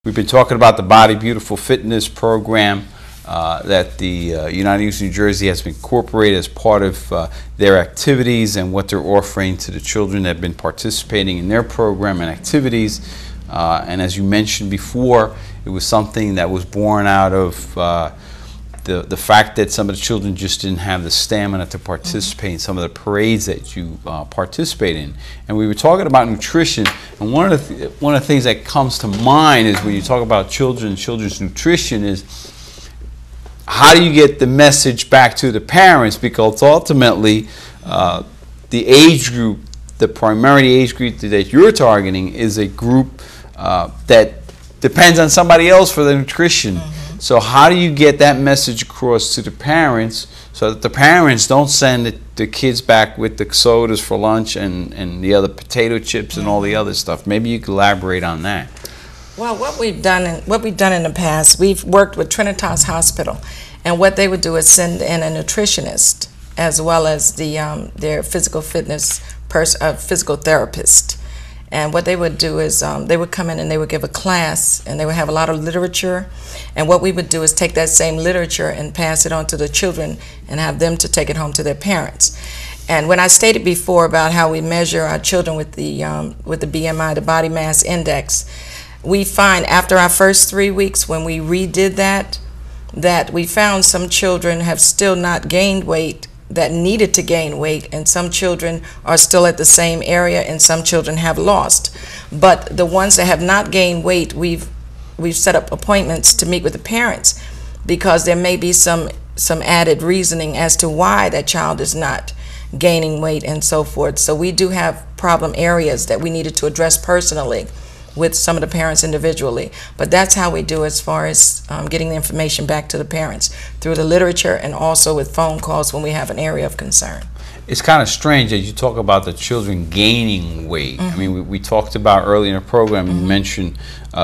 We've been talking about the Body Beautiful Fitness program that the United Youth New Jersey has incorporated as part of their activities and what they're offering to the children that have been participating in their program and activities. And as you mentioned before, it was something that was born out of the fact that some of the children just didn't have the stamina to participate in some of the parades that you participate in. And we were talking about nutrition, and one of the things that comes to mind is when you talk about children's nutrition is how do you get the message back to the parents, because ultimately the age group, the primary age group that you're targeting is a group that depends on somebody else for the nutrition. So how do you get that message across to the parents so that the parents don't send the kids back with the sodas for lunch and the other potato chips and all the other stuff? Maybe you could elaborate on that. Well, what we've done in the past, we've worked with Trinitas Hospital, and what they would do is send in a nutritionist as well as their physical fitness physical therapist. And what they would do is they would come in and they would give a class, and they would have a lot of literature. And what we would do is take that same literature and pass it on to the children and have them to take it home to their parents. And when I stated before about how we measure our children with the BMI, the body mass index, we find after our first 3 weeks when we redid that we found some children have still not gained weight that needed to gain weight, and some children are still at the same area, and some children have lost. But the ones that have not gained weight, we've set up appointments to meet with the parents, because there may be some added reasoning as to why that child is not gaining weight and so forth. So we do have problem areas that we needed to address personally with some of the parents individually. But that's how we do as far as getting the information back to the parents, through the literature and also with phone calls when we have an area of concern. It's kind of strange that you talk about the children gaining weight. I mean, we talked about earlier in the program, you mentioned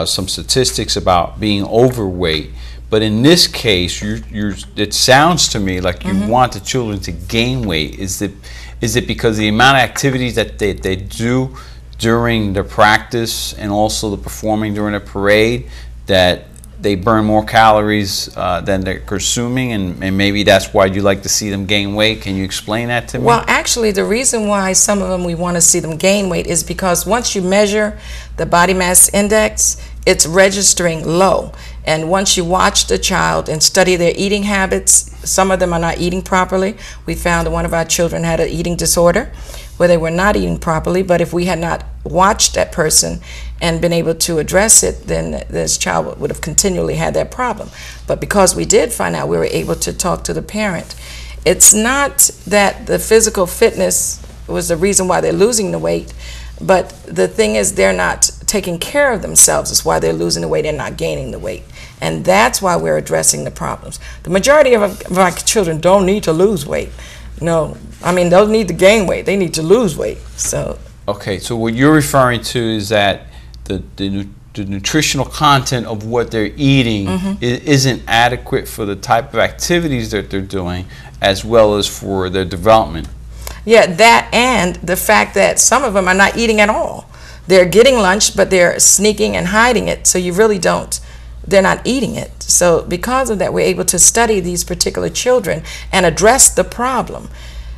some statistics about being overweight. But in this case, it sounds to me like you want the children to gain weight. Is it because the amount of activities that they do during the practice and also the performing during a parade, that they burn more calories than they're consuming, and maybe that's why you like to see them gain weight? Can you explain that to me? Well, actually, the reason why some of them we want to see them gain weight is because once you measure the body mass index, it's registering low. And once you watch the child and study their eating habits, some of them are not eating properly. We found that one of our children had an eating disorder where they were not eating properly, but if we had not watched that person and been able to address it, then this child would have continually had that problem. But because we did find out, we were able to talk to the parent. It's not that the physical fitness was the reason why they're losing the weight, but the thing is they're not taking care of themselves. Is why they're losing the weight and not gaining the weight. And that's why we're addressing the problems. The majority of our children don't need to lose weight. No, I mean, they don't need to gain weight. They need to lose weight. So. Okay, so what you're referring to is that the nutritional content of what they're eating isn't adequate for the type of activities that they're doing, as well as for their development. Yeah, that, and the fact that some of them are not eating at all. They're getting lunch, but they're sneaking and hiding it, so you really don't. They're not eating it. So because of that, we're able to study these particular children and address the problem,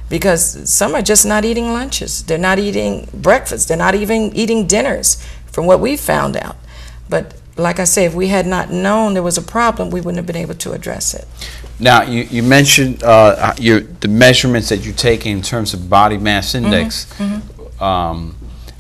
because some are just not eating lunches. They're not eating breakfast. They're not even eating dinners, from what we found out. But like I say, if we had not known there was a problem, we wouldn't have been able to address it. Now, you mentioned the measurements that you take in terms of body mass index.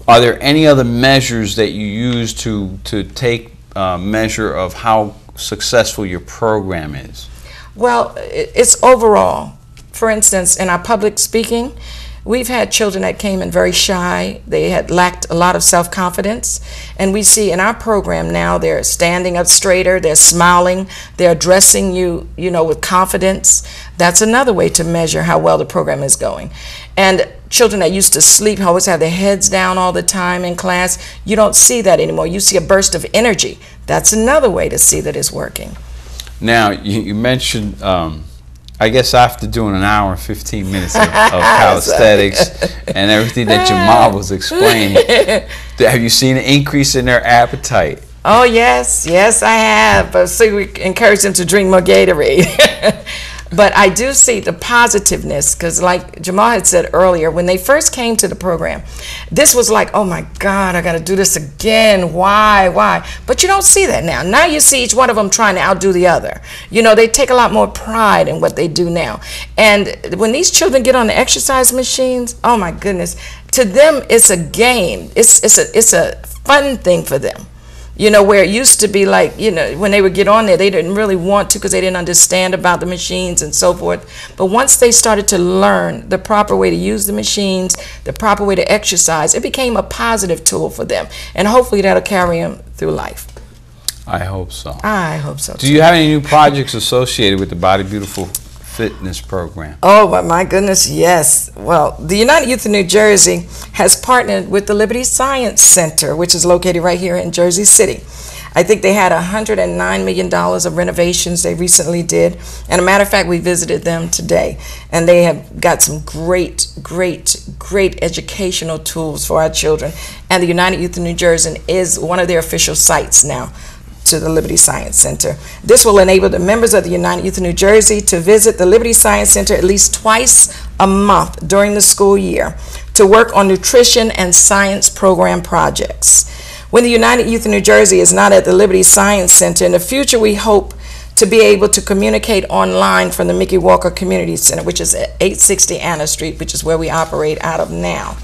Are there any other measures that you use to take measure of how successful your program is? Well, it's overall. For instance, in our public speaking, we've had children that came in very shy. They had lacked a lot of self-confidence. And we see in our program now they're standing up straighter, they're smiling, they're addressing you, with confidence. That's another way to measure how well the program is going. And children that used to sleep, always have their heads down all the time in class, you don't see that anymore. You see a burst of energy. That's another way to see that it's working. Now, you mentioned, I guess after doing an hour and 15 minutes of calisthenics and everything that your mom was explaining, have you seen an increase in their appetite? Oh, yes, yes, I have. But so we encourage them to drink more Gatorade. But I do see the positiveness, because like Jamal had said earlier, when they first came to the program, this was like, oh my God, I got to do this again. Why? But you don't see that now. Now you see each one of them trying to outdo the other. You know, they take a lot more pride in what they do now. And when these children get on the exercise machines, oh my goodness, to them it's a game. It's a fun thing for them. You know, where it used to be like, you know, when they would get on there, they didn't really want to because they didn't understand about the machines and so forth. But once they started to learn the proper way to use the machines, the proper way to exercise, it became a positive tool for them. And hopefully that'll carry them through life. I hope so. I hope so. Do you have any new projects associated with the Body Beautiful Fitness program? Oh, but my goodness, yes. Well, the United Youth of New Jersey has partnered with the Liberty Science Center, which is located right here in Jersey City. I think they had $109 million of renovations they recently did. And a matter of fact, we visited them today. And they have got some great educational tools for our children. And the United Youth of New Jersey is one of their official sites now to the Liberty Science Center. This will enable the members of the United Youth of New Jersey to visit the Liberty Science Center at least twice a month during the school year to work on nutrition and science program projects. When the United Youth of New Jersey is not at the Liberty Science Center, in the future we hope to be able to communicate online from the Mickey Walker Community Center, which is at 860 Anna Street, which is where we operate out of now.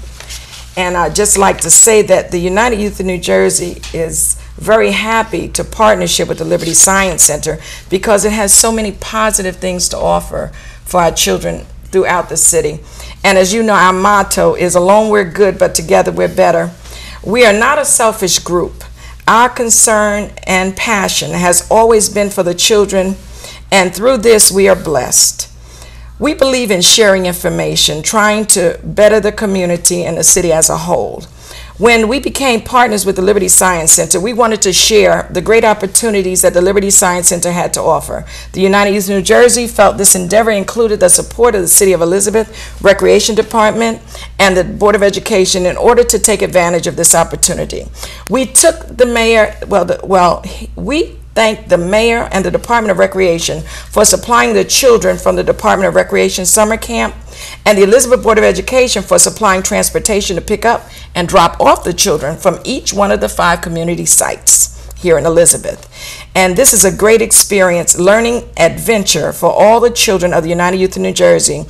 And I'd just like to say that the United Youth of New Jersey is very happy to partnership with the Liberty Science Center because it has so many positive things to offer for our children throughout the city. And as you know, our motto is alone we're good, but together we're better. We are not a selfish group. Our concern and passion has always been for the children, and through this we are blessed. We believe in sharing information, trying to better the community and the city as a whole. When we became partners with the Liberty Science Center, we wanted to share the great opportunities that the Liberty Science Center had to offer. The United Youth of New Jersey felt this endeavor included the support of the City of Elizabeth Recreation Department and the Board of Education in order to take advantage of this opportunity. We took the mayor, we thank the mayor and the Department of Recreation for supplying the children from the Department of Recreation summer camp, and the Elizabeth Board of Education for supplying transportation to pick up and drop off the children from each one of the 5 community sites here in Elizabeth. And this is a great experience, learning adventure for all the children of the United Youth of New Jersey.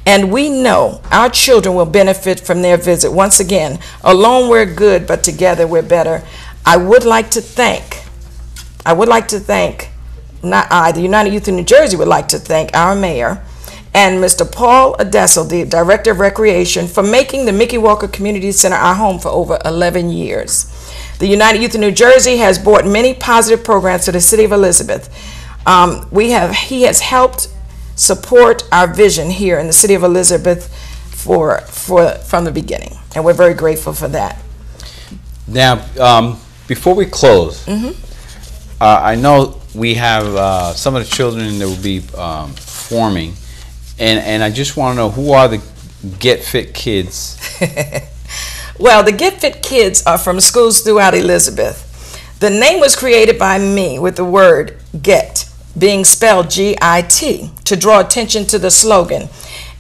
And we know our children will benefit from their visit. Once again, alone we're good, but together we're better. I would like to thank, not I, the United Youth of New Jersey would like to thank our mayor and Mr. Paul Adessel, the Director of Recreation, for making the Mickey Walker Community Center our home for over 11 years. The United Youth of New Jersey has brought many positive programs to the City of Elizabeth. He has helped support our vision here in the City of Elizabeth from the beginning, and we're very grateful for that. Now, before we close, I know we have some of the children that will be forming, and I just want to know, who are the Get Fit Kids? Well, the Get Fit Kids are from schools throughout Elizabeth. The name was created by me with the word get being spelled G-I-T to draw attention to the slogan.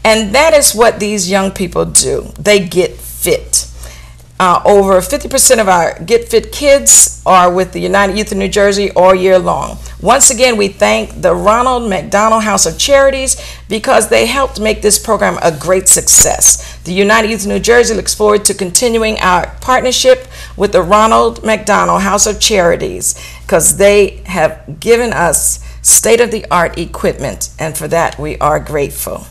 And that is what these young people do. They get fit. Over 50% of our Get Fit Kids are with the United Youth of New Jersey all year long. Once again, we thank the Ronald McDonald House of Charities because they helped make this program a great success. The United Youth of New Jersey looks forward to continuing our partnership with the Ronald McDonald House of Charities because they have given us state-of-the-art equipment, and for that we are grateful.